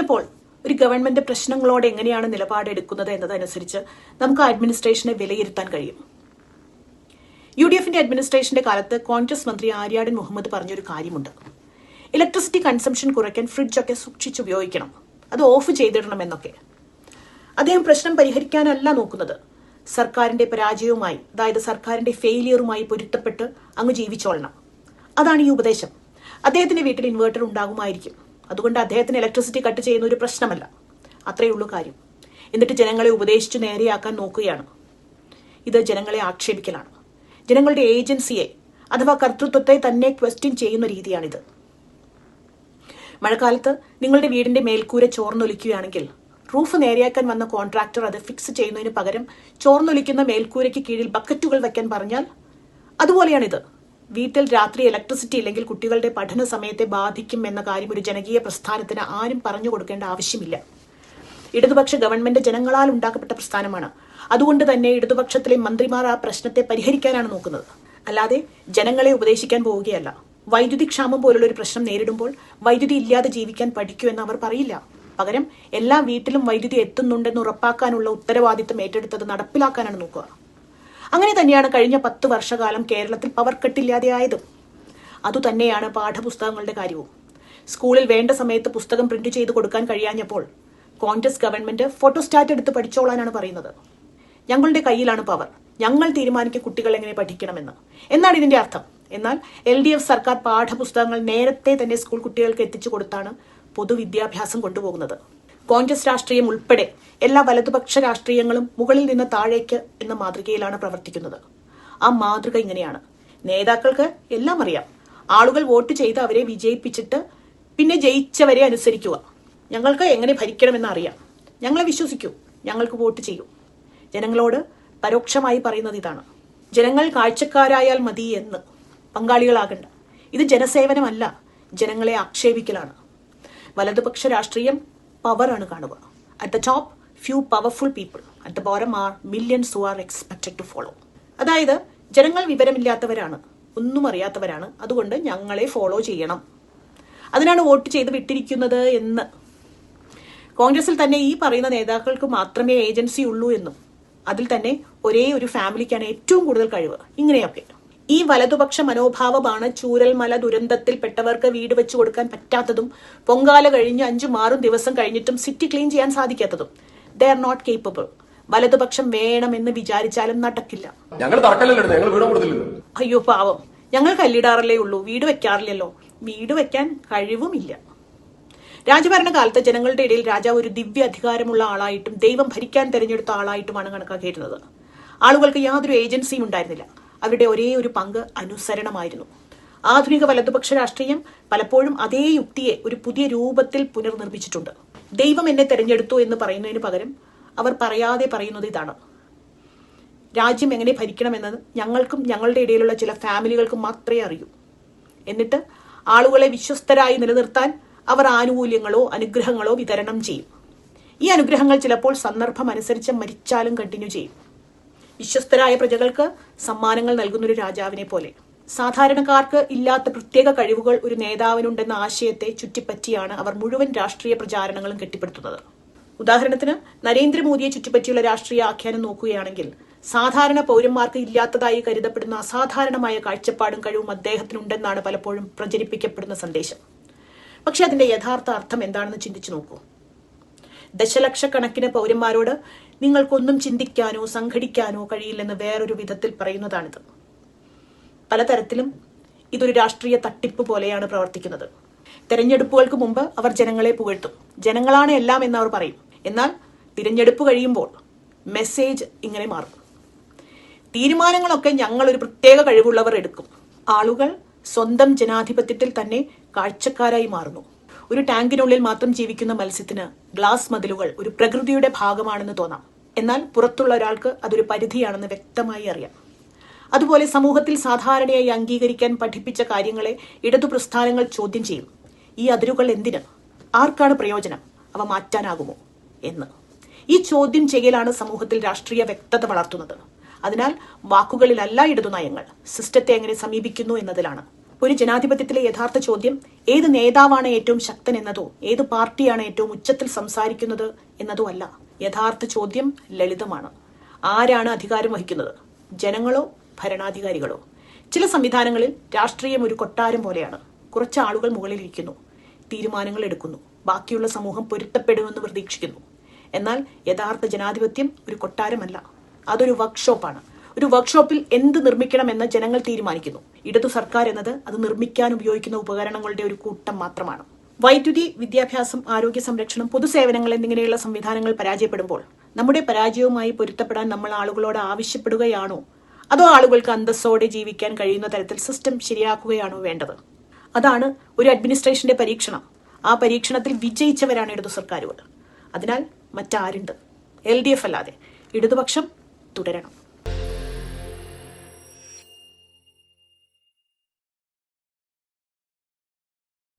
ചിലപ്പോൾ ഒരു ഗവൺമെന്റ് പ്രശ്നങ്ങളോട് എങ്ങനെയാണ് നിലപാടെടുക്കുന്നത് എന്നതനുസരിച്ച് നമുക്ക് അഡ്മിനിസ്ട്രേഷനെ വിലയിരുത്താൻ കഴിയും. UDFന്റെ അഡ്മിനിസ്ട്രേഷന്റെ കാലത്ത് കോൺഗ്രസ് മന്ത്രി ആര്യാടൻ മുഹമ്മദ് പറഞ്ഞൊരു കാര്യമുണ്ട്. ഇലക്ട്രിസിറ്റി കൺസംഷൻ കുറയ്ക്കാൻ ഫ്രിഡ്ജൊക്കെ സൂക്ഷിച്ചുപയോഗിക്കണം, അത് ഓഫ് ചെയ്തിടണം എന്നൊക്കെ. അദ്ദേഹം പ്രശ്നം പരിഹരിക്കാനല്ല നോക്കുന്നത്, സർക്കാരിന്റെ പരാജയവുമായി, അതായത് സർക്കാരിന്റെ ഫെയിലിയറുമായി പൊരുത്തപ്പെട്ട് അങ്ങ് ജീവിച്ചോളണം. അതാണ് ഈ ഉപദേശം. അദ്ദേഹത്തിന്റെ വീട്ടിൽ ഇൻവേർട്ടർ ഉണ്ടാകുമായിരിക്കും, അതുകൊണ്ട് അദ്ദേഹത്തിന് ഇലക്ട്രിസിറ്റി കട്ട് ചെയ്യുന്ന ഒരു പ്രശ്നമല്ല. അത്രയേ ഉള്ളൂ കാര്യം. എന്നിട്ട് ജനങ്ങളെ ഉപദേശിച്ചു നേരെയാക്കാൻ നോക്കുകയാണ്. ഇത് ജനങ്ങളെ ആക്ഷേപിക്കലാണ്. ജനങ്ങളുടെ ഏജൻസിയെ അഥവാ കർത്തൃത്വത്തെ തന്നെ ക്വസ്റ്റ്യൻ ചെയ്യുന്ന രീതിയാണിത്. മഴക്കാലത്ത് നിങ്ങളുടെ വീടിന്റെ മേൽക്കൂര ചോർന്നൊലിക്കുകയാണെങ്കിൽ റൂഫ് നേരെയാക്കാൻ വന്ന കോൺട്രാക്ടർ അത് ഫിക്സ് ചെയ്യുന്നതിന് പകരം ചോർന്നൊലിക്കുന്ന മേൽക്കൂരയ്ക്ക് കീഴിൽ ബക്കറ്റുകൾ വയ്ക്കാൻ പറഞ്ഞാൽ അതുപോലെയാണിത്. വീട്ടിൽ രാത്രി ഇലക്ട്രിസിറ്റി ഇല്ലെങ്കിൽ കുട്ടികളുടെ പഠന സമയത്തെ ബാധിക്കും എന്ന കാര്യം ഒരു ജനകീയ പ്രസ്ഥാനത്തിന് ആരും പറഞ്ഞു കൊടുക്കേണ്ട ആവശ്യമില്ല. ഇടതുപക്ഷ ഗവൺമെന്റ് ജനങ്ങളാൽ ഉണ്ടാക്കപ്പെട്ട പ്രസ്ഥാനമാണ്. അതുകൊണ്ട് തന്നെ ഇടതുപക്ഷത്തിലെ മന്ത്രിമാർ ആ പ്രശ്നത്തെ പരിഹരിക്കാനാണ് നോക്കുന്നത്, അല്ലാതെ ജനങ്ങളെ ഉപദേശിക്കാൻ പോവുകയല്ല. വൈദ്യുതി ക്ഷാമം പോലുള്ള ഒരു പ്രശ്നം നേരിടുമ്പോൾ വൈദ്യുതി ഇല്ലാതെ ജീവിക്കാൻ പഠിക്കൂ എന്ന് അവർ പറയില്ല. പകരം എല്ലാ വീട്ടിലും വൈദ്യുതി എത്തുന്നുണ്ടെന്ന് ഉറപ്പാക്കാനുള്ള ഉത്തരവാദിത്തം ഏറ്റെടുത്തത് നടപ്പിലാക്കാനാണ് നോക്കുക. അങ്ങനെ തന്നെയാണ് കഴിഞ്ഞ 10 വർഷക്കാലം കേരളത്തിൽ പവർ കട്ടില്ലാതെയായതും. അതുതന്നെയാണ് പാഠപുസ്തകങ്ങളുടെ കാര്യവും. സ്കൂളിൽ വേണ്ട സമയത്ത് പുസ്തകം പ്രിന്റ് ചെയ്ത് കൊടുക്കാൻ കഴിയാഞ്ഞപ്പോൾ കോൺഗ്രസ് ഗവൺമെന്റ് ഫോട്ടോസ്റ്റാറ്റ് എടുത്ത് പഠിച്ചോളാനാണ് പറയുന്നത്. ഞങ്ങളുടെ കയ്യിലാണ് പവർ, ഞങ്ങൾ തീരുമാനിക്കും കുട്ടികൾ എങ്ങനെ പഠിക്കണമെന്ന് എന്നാണ് ഇതിന്റെ അർത്ഥം. എന്നാൽ LDF സർക്കാർ പാഠപുസ്തകങ്ങൾ നേരത്തെ തന്നെ സ്കൂൾ കുട്ടികൾക്ക് എത്തിച്ചു കൊടുത്താണ് പൊതുവിദ്യാഭ്യാസം കൊണ്ടുപോകുന്നത്. കോൺഗ്രസ് രാഷ്ട്രീയം ഉൾപ്പെടെ എല്ലാ വലതുപക്ഷ രാഷ്ട്രീയങ്ങളും മുകളിൽ നിന്ന് താഴേക്ക് എന്ന മാതൃകയിലാണ് പ്രവർത്തിക്കുന്നത്. ആ മാതൃക ഇങ്ങനെയാണ്. നേതാക്കൾക്ക് എല്ലാം അറിയാം. ആളുകൾ വോട്ട് ചെയ്ത് അവരെ വിജയിപ്പിച്ചിട്ട് പിന്നെ ജയിച്ചവരെ അനുസരിക്കുക. ഞങ്ങൾക്ക് എങ്ങനെ ഭരിക്കണമെന്ന് അറിയാം, ഞങ്ങളെ വിശ്വസിക്കൂ, ഞങ്ങൾക്ക് വോട്ട് ചെയ്യൂ. ജനങ്ങളോട് പരോക്ഷമായി പറയുന്നത് ഇതാണ്. ജനങ്ങൾ കാഴ്ചക്കാരായാൽ മതി എന്ന്, പങ്കാളികളാകണ്ട. ഇത് ജനസേവനമല്ല, ജനങ്ങളെ ആക്ഷേപിക്കലാണ്. വലതുപക്ഷ രാഷ്ട്രീയം പവറാണ് കാണുക. At the top few powerful people, at the bottom are millions who are expected to follow. അതായത് ജനങ്ങൾ വിവരമില്ലാത്തവരാണ്, ഒന്നും അറിയാത്തവരാണ്, അതുകൊണ്ട് ഞങ്ങളെ ഫോളോ ചെയ്യണം, അതിനാണ് വോട്ട് ചെയ്ത് വിട്ടിരിക്കുന്നത് എന്ന്. കോൺഗ്രസിൽ തന്നെ ഈ പറയുന്ന നേതാക്കൾക്ക് മാത്രമേ ഏജൻസി ഉള്ളൂ എന്നും അതിൽ തന്നെ ഒരേ ഒരു ഫാമിലിക്കാണ് ഏറ്റവും കൂടുതൽ കഴിവ്, ഇങ്ങനെയൊക്കെ. ഈ വലതുപക്ഷ മനോഭാവമാണ് ചൂരൽമല ദുരന്തത്തിൽപ്പെട്ടവർക്ക് വീട് വെച്ചു കൊടുക്കാൻ പറ്റാത്തതും പൊങ്കാല കഴിഞ്ഞ് 5-6 ദിവസം കഴിഞ്ഞിട്ടും സിറ്റി ക്ലീൻ ചെയ്യാൻ സാധിക്കാത്തതും. They are not capable. വലതുപക്ഷം വേണമെന്ന് വിചാരിച്ചാലും നടക്കില്ല. അയ്യോ പാവം, ഞങ്ങൾ കല്ലിടാറല്ലേ ഉള്ളൂ, വീട് വെക്കാറില്ലല്ലോ. വീട് വെക്കാൻ കഴിവുമില്ല. രാജഭരണകാലത്ത് ജനങ്ങളുടെ ഇടയിൽ രാജാവ് ഒരു ദിവ്യ അധികാരമുള്ള ആളായിട്ടും ദൈവം ഭരിക്കാൻ തെരഞ്ഞെടുത്ത ആളായിട്ടുമാണ് കണക്കാക്കിയിരുന്നത്. ആളുകൾക്ക് യാതൊരു ഏജൻസിയും ഉണ്ടായിരുന്നില്ല. അവരുടെ ഒരേ ഒരു പങ്ക് അനുസരണമായിരുന്നു. ആധുനിക വലതുപക്ഷ രാഷ്ട്രീയം പലപ്പോഴും അതേ യുക്തിയെ ഒരു പുതിയ രൂപത്തിൽ പുനർനിർമ്മിച്ചിട്ടുണ്ട്. ദൈവം എന്നെ തെരഞ്ഞെടുത്തു എന്ന് പറയുന്നതിന് പകരം അവർ പറയാതെ പറയുന്നത് ഇതാണ്: രാജ്യം എങ്ങനെ ഭരിക്കണമെന്നത് ഞങ്ങൾക്കും ഞങ്ങളുടെ ഇടയിലുള്ള ചില ഫാമിലികൾക്കും മാത്രമേ അറിയൂ. എന്നിട്ട് ആളുകളെ വിശ്വസ്തരായി നിലനിർത്താൻ അവർ ആനുകൂല്യങ്ങളോ അനുഗ്രഹങ്ങളോ വിതരണം ചെയ്യും. ഈ അനുഗ്രഹങ്ങൾ ചിലപ്പോൾ സന്ദർഭമനുസരിച്ച് മരിച്ചാലും കണ്ടിന്യൂ ചെയ്യും. വിശ്വസ്തരായ പ്രജകൾക്ക് സമ്മാനങ്ങൾ നൽകുന്നൊരു രാജാവിനെ പോലെ. സാധാരണക്കാർക്ക് ഇല്ലാത്ത പ്രത്യേക കഴിവുകൾ ഒരു നേതാവിനുണ്ടെന്ന ആശയത്തെ ചുറ്റിപ്പറ്റിയാണ് അവർ മുഴുവൻ രാഷ്ട്രീയ പ്രചാരണങ്ങളും കെട്ടിപ്പടുത്തുന്നത്. ഉദാഹരണത്തിന് നരേന്ദ്രമോദിയെ ചുറ്റിപ്പറ്റിയുള്ള രാഷ്ട്രീയ ആഖ്യാനം നോക്കുകയാണെങ്കിൽ സാധാരണ പൗരന്മാർക്ക് ഇല്ലാത്തതായി കരുതപ്പെടുന്ന അസാധാരണമായ കാഴ്ചപ്പാടും കഴിവും അദ്ദേഹത്തിനുണ്ടെന്നാണ് പലപ്പോഴും പ്രചരിപ്പിക്കപ്പെടുന്ന സന്ദേശം. പക്ഷെ അതിന്റെ യഥാർത്ഥ അർത്ഥം എന്താണെന്ന് ചിന്തിച്ചു നോക്കൂ. ദശലക്ഷക്കണക്കിന് പൗരന്മാരോട് നിങ്ങൾക്കൊന്നും ചിന്തിക്കാനോ സംഘടിക്കാനോ കഴിയില്ലെന്ന് വേറൊരു വിധത്തിൽ പറയുന്നതാണിത്. പലതരത്തിലും ഇതൊരു രാഷ്ട്രീയ തട്ടിപ്പ് പോലെയാണ് പ്രവർത്തിക്കുന്നത്. തെരഞ്ഞെടുപ്പുകൾക്ക് മുമ്പ് അവർ ജനങ്ങളെ പുകഴ്ത്തും, ജനങ്ങളാണ് എല്ലാം എന്ന് അവർ പറയും. എന്നാൽ തിരഞ്ഞെടുപ്പ് കഴിയുമ്പോൾ മെസ്സേജ് ഇങ്ങനെ മാറും: തീരുമാനങ്ങളൊക്കെ ഞങ്ങൾ ഒരു പ്രത്യേക കഴിവുള്ളവർ എടുക്കും. ആളുകൾ സ്വന്തം ജനാധിപത്യത്തിൽ തന്നെ കാഴ്ചക്കാരായി മാറുന്നു. ഒരു ടാങ്കിനുള്ളിൽ മാത്രം ജീവിക്കുന്ന മത്സ്യത്തിന് ഗ്ലാസ് മതിലുകൾ ഒരു പ്രകൃതിയുടെ ഭാഗമാണെന്ന് തോന്നാം. എന്നാൽ പുറത്തുള്ള ഒരാൾക്ക് അതൊരു പരിധിയാണെന്ന് വ്യക്തമായി അറിയാം. അതുപോലെ സമൂഹത്തിൽ സാധാരണയായി അംഗീകരിക്കാൻ പഠിപ്പിച്ച കാര്യങ്ങളെ ഇടതു പ്രസ്ഥാനങ്ങൾ ചോദ്യം ചെയ്യും. ഈ അതിരുകൾ എന്തിന്? ആർക്കാണ് പ്രയോജനം? അവ മാറ്റാനാകുമോ എന്ന്. ഈ ചോദ്യം ചെയ്യലാണ് സമൂഹത്തിൽ രാഷ്ട്രീയ വ്യക്തത വളർത്തുന്നത്. അതിനാൽ വാക്കുകളിലല്ല ഇടതു നയങ്ങൾ, സിസ്റ്റത്തെ എങ്ങനെ സമീപിക്കുന്നു എന്നതിലാണ്. ഒരു ജനാധിപത്യത്തിലെ യഥാർത്ഥ ചോദ്യം ഏത് നേതാവാണ് ഏറ്റവും ശക്തൻ എന്നതോ ഏത് പാർട്ടിയാണ് ഏറ്റവും ഉച്ചത്തിൽ സംസാരിക്കുന്നത് എന്നതോ അല്ല. യഥാർത്ഥ ചോദ്യം ലളിതമാണ്. ആരാണ് അധികാരം വഹിക്കുന്നത്? ജനങ്ങളോ ഭരണാധികാരികളോ? ചില സംവിധാനങ്ങളിൽ രാഷ്ട്രീയം ഒരു കൊട്ടാരം പോലെയാണ്. കുറച്ച് ആളുകൾ മുകളിലിരിക്കുന്നു, തീരുമാനങ്ങൾ എടുക്കുന്നു, ബാക്കിയുള്ള സമൂഹം പൊരുത്തപ്പെടുമെന്ന് പ്രതീക്ഷിക്കുന്നു. എന്നാൽ യഥാർത്ഥ ജനാധിപത്യം ഒരു കൊട്ടാരമല്ല, അതൊരു വർക്ക്ഷോപ്പാണ്. ഒരു വർക്ക്ഷോപ്പിൽ എന്ത് നിർമ്മിക്കണമെന്ന് ജനങ്ങൾ തീരുമാനിക്കുന്നു. ഇടതു സർക്കാർ എന്നത് അത് നിർമ്മിക്കാൻ ഉപയോഗിക്കുന്ന ഉപകരണങ്ങളുടെ ഒരു കൂട്ടം മാത്രമാണ്. വൈദ്യുതി, വിദ്യാഭ്യാസം, ആരോഗ്യ സംരക്ഷണം, പൊതുസേവനങ്ങൾ എന്നിങ്ങനെയുള്ള സംവിധാനങ്ങൾ പരാജയപ്പെടുമ്പോൾ നമ്മുടെ പരാജയവുമായി പൊരുത്തപ്പെടാൻ നമ്മൾ ആളുകളോട് ആവശ്യപ്പെടുകയാണോ, അതോ ആളുകൾക്ക് അന്തസ്സോടെ ജീവിക്കാൻ കഴിയുന്ന തരത്തിൽ സിസ്റ്റം ശരിയാക്കുകയാണോ വേണ്ടത്? അതാണ് ഒരു അഡ്മിനിസ്ട്രേഷന്റെ പരീക്ഷണം. ആ പരീക്ഷണത്തിൽ വിജയിച്ചവരാണ് ഇടതു സർക്കാരുകൾ. അതിനാൽ മറ്റാരുണ്ട്? LDF അല്ലാതെ ഇടതുപക്ഷം തുടരണം.